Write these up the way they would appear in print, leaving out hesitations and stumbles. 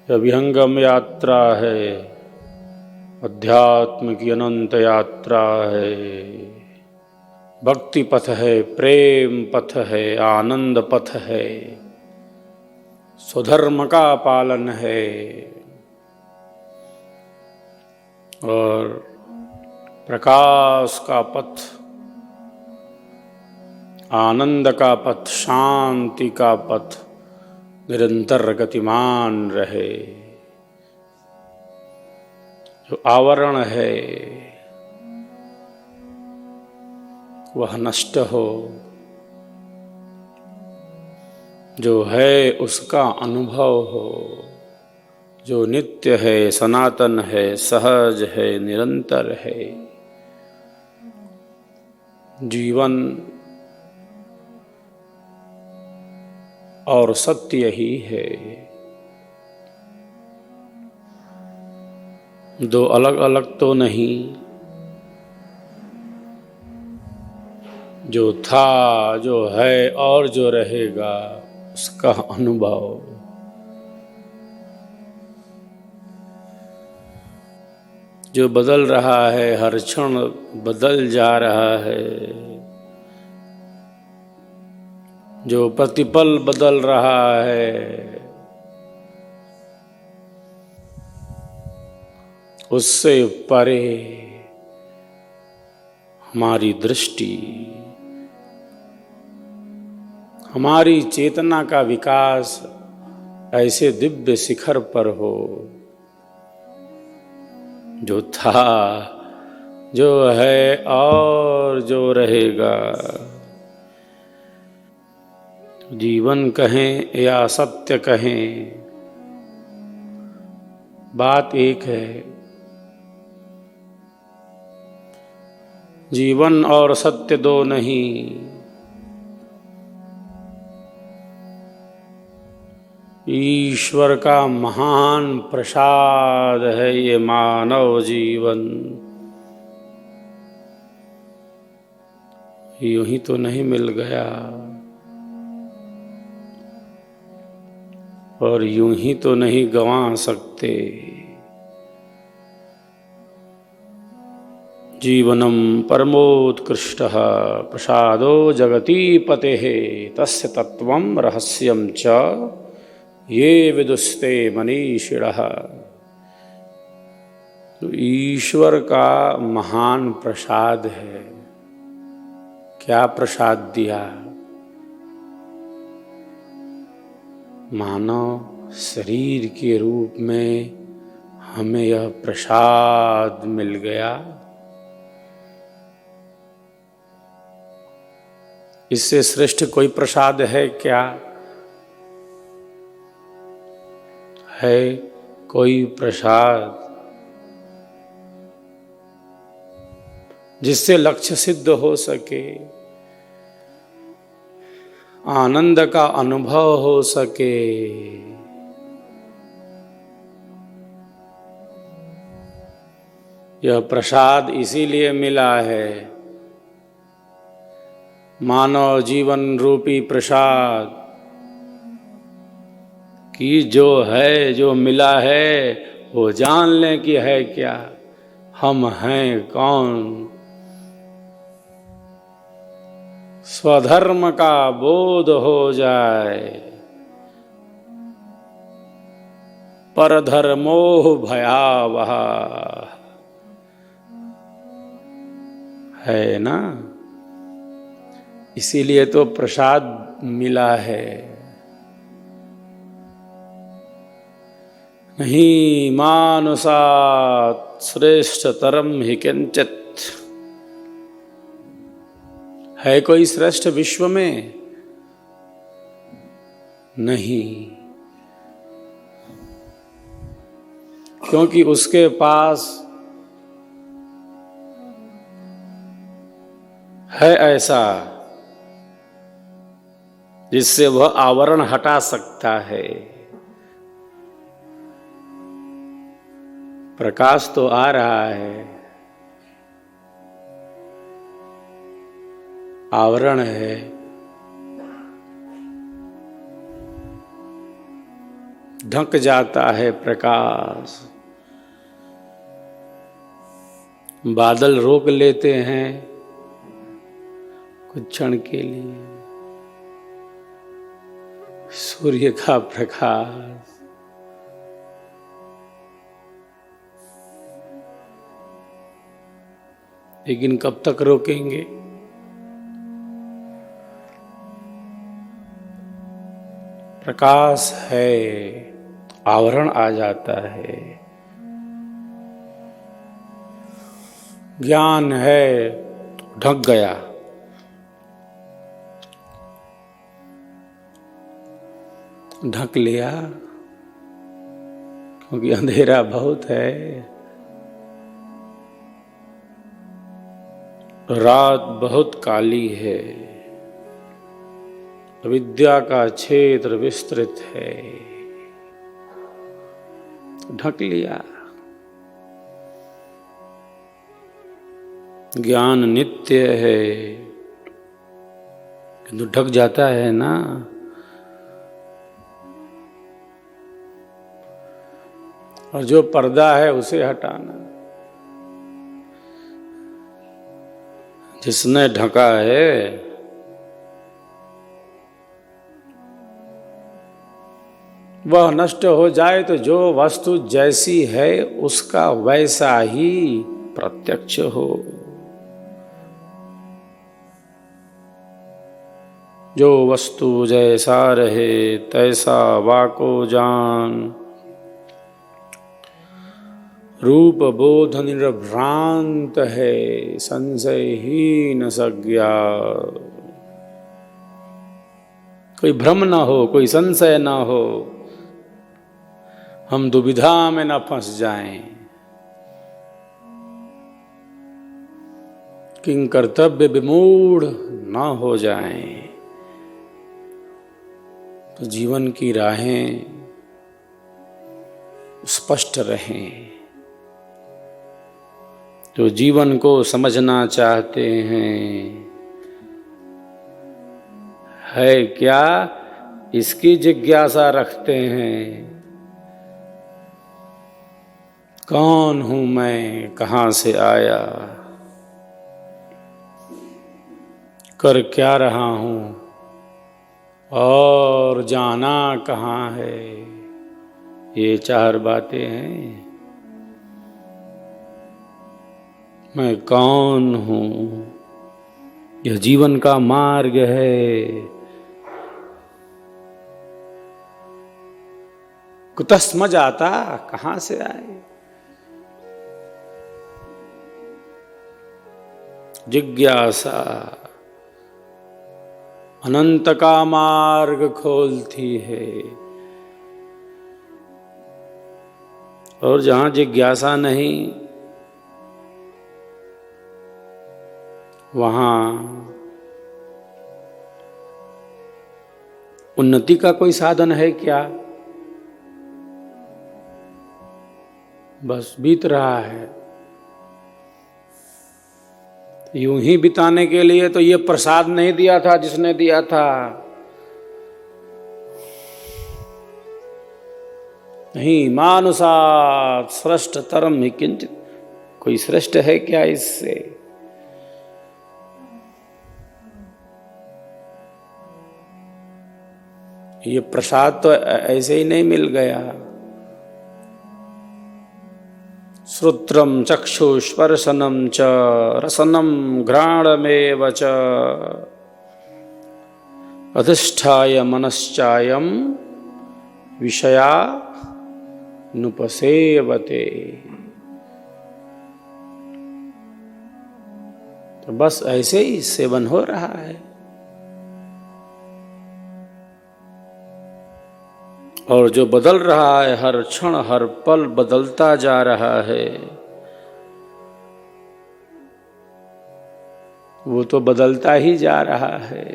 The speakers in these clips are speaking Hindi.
अभिहंगम यात्रा है, अध्यात्म की अनंत यात्रा है। भक्ति पथ है, प्रेम पथ है, आनंद पथ है, स्वधर्म का पालन है और प्रकाश का पथ, आनंद का पथ, शांति का पथ निरंतर गतिमान रहे। जो आवरण है वह नष्ट हो, जो है उसका अनुभव हो, जो नित्य है, सनातन है, सहज है, निरंतर है। जीवन और सत्य ही है, दो अलग अलग तो नहीं। जो था, जो है और जो रहेगा उसका अनुभव। जो बदल रहा है, हर क्षण बदल जा रहा है, जो प्रतिपल बदल रहा है, उससे परे हमारी दृष्टि, हमारी चेतना का विकास ऐसे दिव्य शिखर पर हो। जो था, जो है और जो रहेगा। जीवन कहें या सत्य कहें, बात एक है। जीवन और सत्य दो नहीं। ईश्वर का महान प्रसाद है ये मानव जीवन। यूं ही तो नहीं मिल गया और यूं ही तो नहीं गंवा सकते। जीवनम परमोत्कृष्टः प्रसादो जगती पतेः तस्य तत्वं रहस्यं च ये विदुस्ते मनीषिणः। तो ईश्वर का महान प्रसाद है। क्या प्रसाद दिया? मानव शरीर के रूप में हमें यह प्रसाद मिल गया। इससे श्रेष्ठ कोई प्रसाद है क्या? है कोई प्रसाद जिससे लक्ष्य सिद्ध हो सके, आनंद का अनुभव हो सके? यह प्रसाद इसीलिए मिला है, मानव जीवन रूपी प्रसाद, कि जो है, जो मिला है वो जान लें कि है क्या, हम हैं कौन। स्वधर्म का बोध हो जाए, परधर्मो भयावह, है ना। इसीलिए तो प्रसाद मिला है। नहीं मानुषात् श्रेष्ठतरम हि किंचित्। है कोई श्रेष्ठ विश्व में? नहीं, क्योंकि उसके पास है ऐसा जिससे वह आवरण हटा सकता है। प्रकाश तो आ रहा है, आवरण है। ढक जाता है प्रकाश। बादल रोक लेते हैं कुछ क्षण के लिए सूर्य का प्रकाश। लेकिन कब तक रोकेंगे? प्रकाश है, आवरण आ जाता है। ज्ञान है, ढक गया। ढक लिया क्योंकि अंधेरा बहुत है। रात बहुत काली है। विद्या का क्षेत्र विस्तृत है। ढक लिया। ज्ञान नित्य है किंतु ढक जाता है ना। और जो पर्दा है उसे हटाना। जिसने ढका है वह नष्ट हो जाए तो जो वस्तु जैसी है उसका वैसा ही प्रत्यक्ष हो। जो वस्तु जैसा रहे तैसा वाको जान। रूप बोध निर्भ्रांत है संशयहीन सज्ञा। कोई भ्रम न हो, कोई संशय न हो, हम दुविधा में न फंस जाएं। किंग कर्तव्य विमूढ़ न हो जाएं। तो जीवन की राहें स्पष्ट रहें। जो जीवन को समझना चाहते हैं है क्या, इसकी जिज्ञासा रखते हैं। कौन हूं मैं, कहां से आया, कर क्या रहा हूं और जाना कहाँ है। ये 4 बातें हैं। मैं कौन हूं, यह जीवन का मार्ग है। कुतः समझ आता, कहां से आए। जिज्ञासा अनंत का मार्ग खोलती है। और जहां जिज्ञासा नहीं वहां उन्नति का कोई साधन है क्या। बस बीत रहा है। यूं ही बिताने के लिए तो ये प्रसाद नहीं दिया था जिसने दिया था। नहीं, मानुषात् श्रेष्ठ तरम ही किंचित। कोई श्रेष्ठ है क्या इससे। ये प्रसाद तो ऐसे ही नहीं मिल गया। श्रोत्रम चक्षुस्पर्शनम च रसनम घ्राणमेव च अधिष्ठाय मनश्चायम विषया नुपसेवते। तो बस ऐसे ही सेवन हो रहा है। और जो बदल रहा है, हर क्षण हर पल बदलता जा रहा है, वो तो बदलता ही जा रहा है।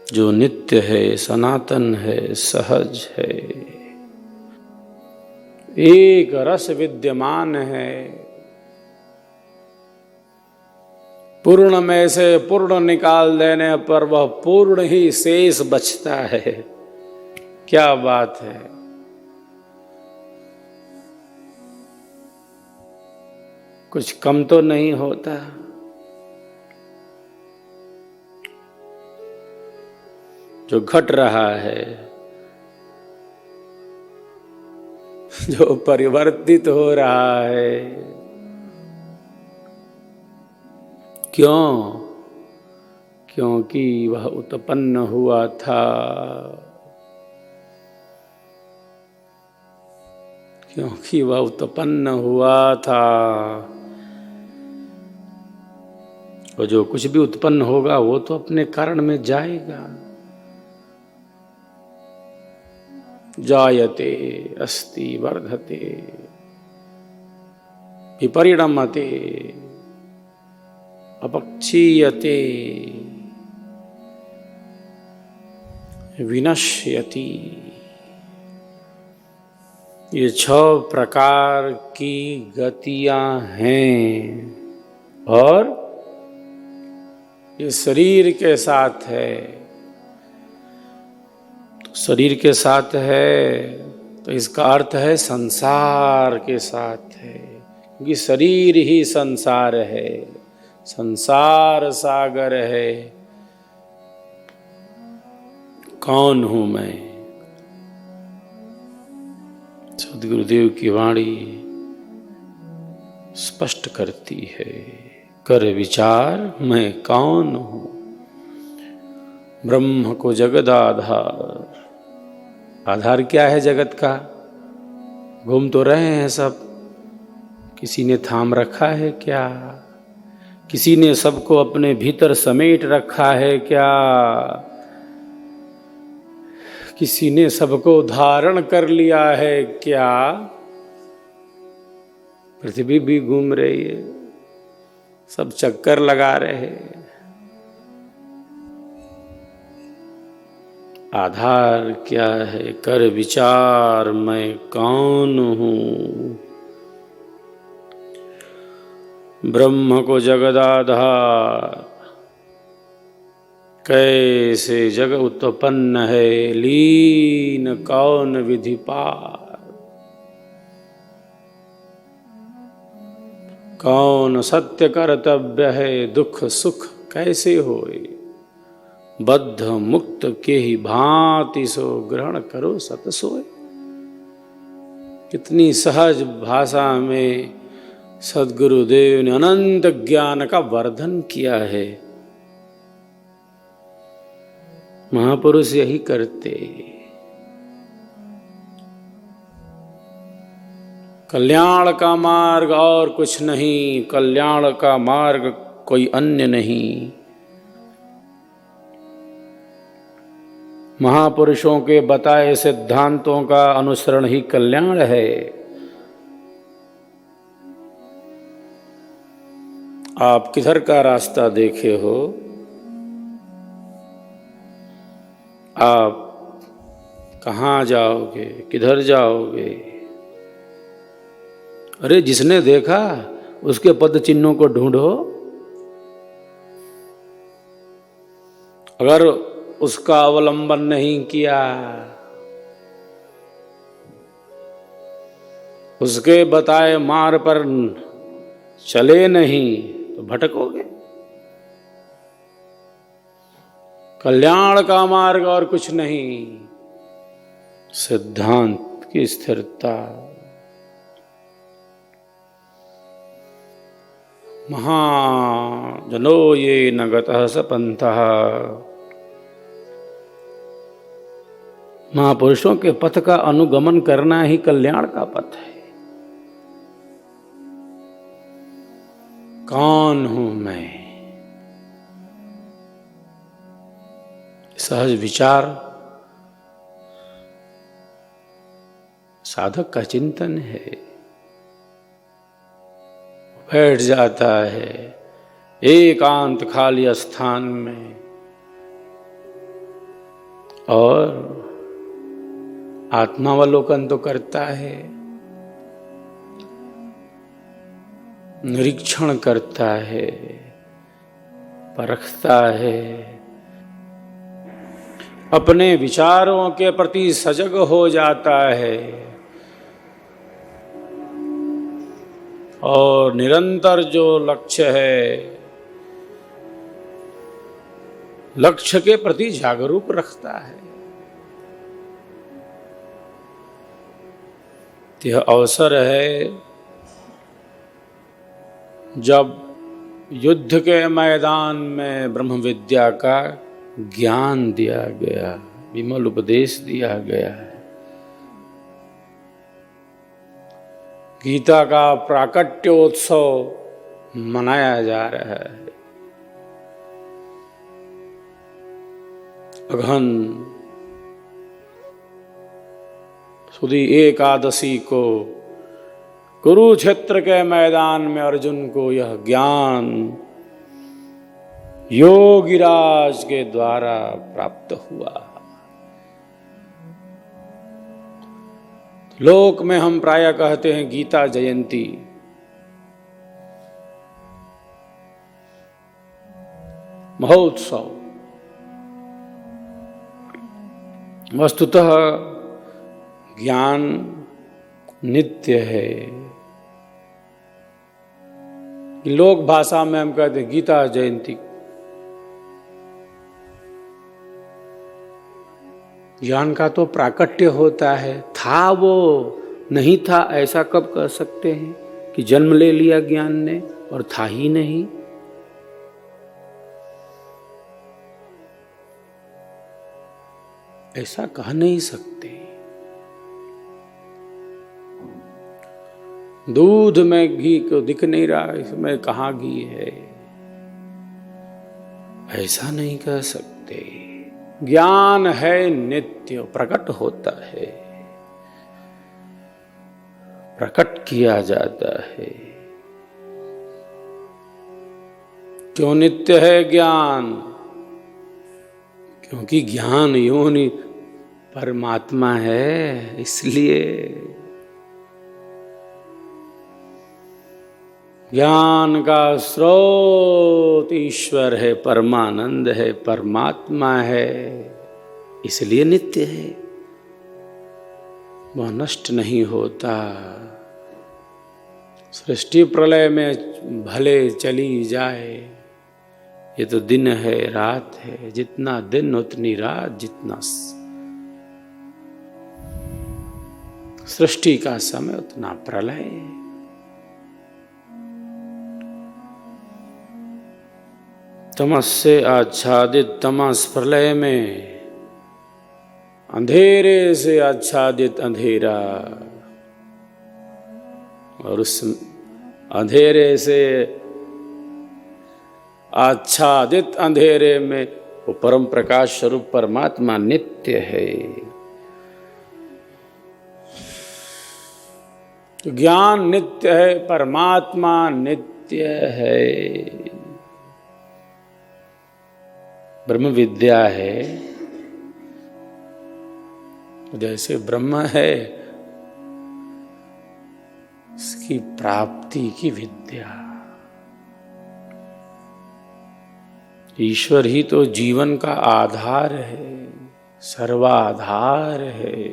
जो नित्य है, सनातन है, सहज है, एक रस विद्यमान है, पूर्ण में से पूर्ण निकाल देने पर वह पूर्ण ही शेष बचता है। क्या बात है। कुछ कम तो नहीं होता। जो घट रहा है, जो परिवर्तित हो रहा है, क्यों? क्योंकि वह उत्पन्न हुआ था, क्योंकि वह उत्पन्न हुआ था। और जो कुछ भी उत्पन्न होगा वो तो अपने कारण में जाएगा। जायते अस्ति वर्धते विपरिणमते अपक्षीयते विनश्यति। ये 6 प्रकार की गतियां हैं और ये शरीर के साथ है। तो शरीर के साथ है तो इसका अर्थ है संसार के साथ है, क्योंकि शरीर ही संसार है, संसार सागर है। कौन हूं मैं? सद्गुरुदेव की वाणी स्पष्ट करती है। कर विचार मैं कौन हूं। ब्रह्म को जगद आधार। आधार क्या है जगत का? घूम तो रहे हैं सब, किसी ने थाम रखा है क्या? किसी ने सबको अपने भीतर समेट रखा है क्या? किसी ने सबको धारण कर लिया है क्या? पृथ्वी भी घूम रही है, सब चक्कर लगा रहे हैं। आधार क्या है? कर विचार मैं कौन हूं। ब्रह्म को जगद आधार। कैसे जग उत्पन्न है, लीन कौन विधि पार। कौन सत्य कर्तव्य है, दुख सुख कैसे होए। बद्ध मुक्त के ही भांति सो ग्रहण करो सत सोए। कितनी सहज भाषा में सद्गुरुदेव ने अनंत ज्ञान का वर्धन किया है। महापुरुष यही करते। कल्याण का मार्ग और कुछ नहीं, कल्याण का मार्ग कोई अन्य नहीं। महापुरुषों के बताए सिद्धांतों का अनुसरण ही कल्याण है। आप किधर का रास्ता देखे हो? आप कहाँ जाओगे, किधर जाओगे? अरे जिसने देखा उसके पद चिन्हों को ढूंढो। अगर उसका अवलंबन नहीं किया, उसके बताए मार्ग पर चले नहीं तो भटकोगे। कल्याण का मार्ग और कुछ नहीं, सिद्धांत की स्थिरता। महाजनो ये न गतः स पंथः। महापुरुषों के पथ का अनुगमन करना ही कल्याण का पथ है। कौन हूं मैं? सहज विचार साधक का चिंतन है। बैठ जाता है एकांत खाली स्थान में और आत्मावलोकन तो करता है, निरीक्षण करता है परखता है, अपने विचारों के प्रति सजग हो जाता है और निरंतर जो लक्ष्य है, लक्ष्य के प्रति जागरूक रखता है। यह अवसर है जब युद्ध के मैदान में ब्रह्म विद्या का ज्ञान दिया गया, विमल उपदेश दिया गया है। गीता का प्राकट्योत्सव मनाया जा रहा है। अगहन सुदी एकादशी को कुरुक्षेत्र के मैदान में अर्जुन को यह ज्ञान योगिराज के द्वारा प्राप्त हुआ। लोक में हम प्रायः कहते हैं गीता जयंती। महोत्सव वस्तुतः ज्ञान नित्य है। लोक भाषा में हम कहते हैं गीता जयंती। ज्ञान का तो प्राकट्य होता है, था वो नहीं था ऐसा कब कह सकते हैं कि जन्म ले लिया ज्ञान ने और था ही नहीं। ऐसा कह नहीं सकते। दूध में घी को दिख नहीं रहा, इसमें कहाँ घी है, ऐसा नहीं कह सकते। ज्ञान है नित्य, प्रकट होता है, प्रकट किया जाता है। क्यों नित्य है ज्ञान? क्योंकि ज्ञान योनि परमात्मा है, इसलिए ज्ञान का स्रोत ईश्वर है, परमानंद है, परमात्मा है, इसलिए नित्य है। वह नष्ट नहीं होता। सृष्टि प्रलय में भले चली जाए, ये तो दिन है, रात है, जितना दिन उतनी रात, जितना सृष्टि का समय उतना प्रलय। तमस से आच्छादित तमस प्रलय में, अंधेरे से आच्छादित अंधेरा, और उस अंधेरे से आच्छादित अंधेरे में वो परम प्रकाश स्वरूप परमात्मा नित्य है। तो ज्ञान नित्य है, परमात्मा नित्य है। ब्रह्म विद्या है, जैसे ब्रह्म है इसकी प्राप्ति की विद्या। ईश्वर ही तो जीवन का आधार है, सर्वाधार है।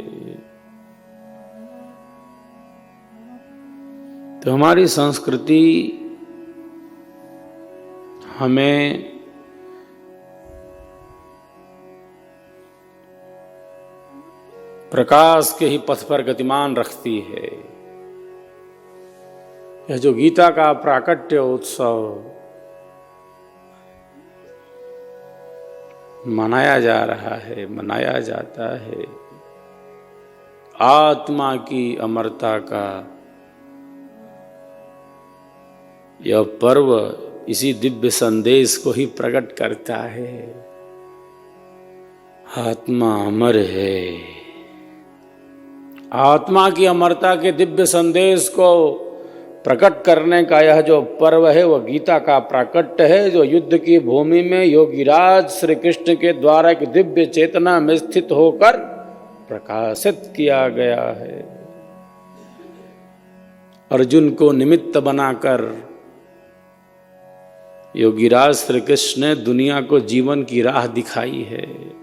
तो हमारी संस्कृति हमें प्रकाश के ही पथ पर गतिमान रखती है। यह जो गीता का प्राकट्य उत्सव मनाया जा रहा है, मनाया जाता है, आत्मा की अमरता का यह पर्व इसी दिव्य संदेश को ही प्रकट करता है। आत्मा अमर है। आत्मा की अमरता के दिव्य संदेश को प्रकट करने का यह जो पर्व है वह गीता का प्राकट्य है, जो युद्ध की भूमि में योगीराज श्री कृष्ण के द्वारा एक दिव्य चेतना में स्थित होकर प्रकाशित किया गया है। अर्जुन को निमित्त बनाकर योगीराज श्री कृष्ण ने दुनिया को जीवन की राह दिखाई है।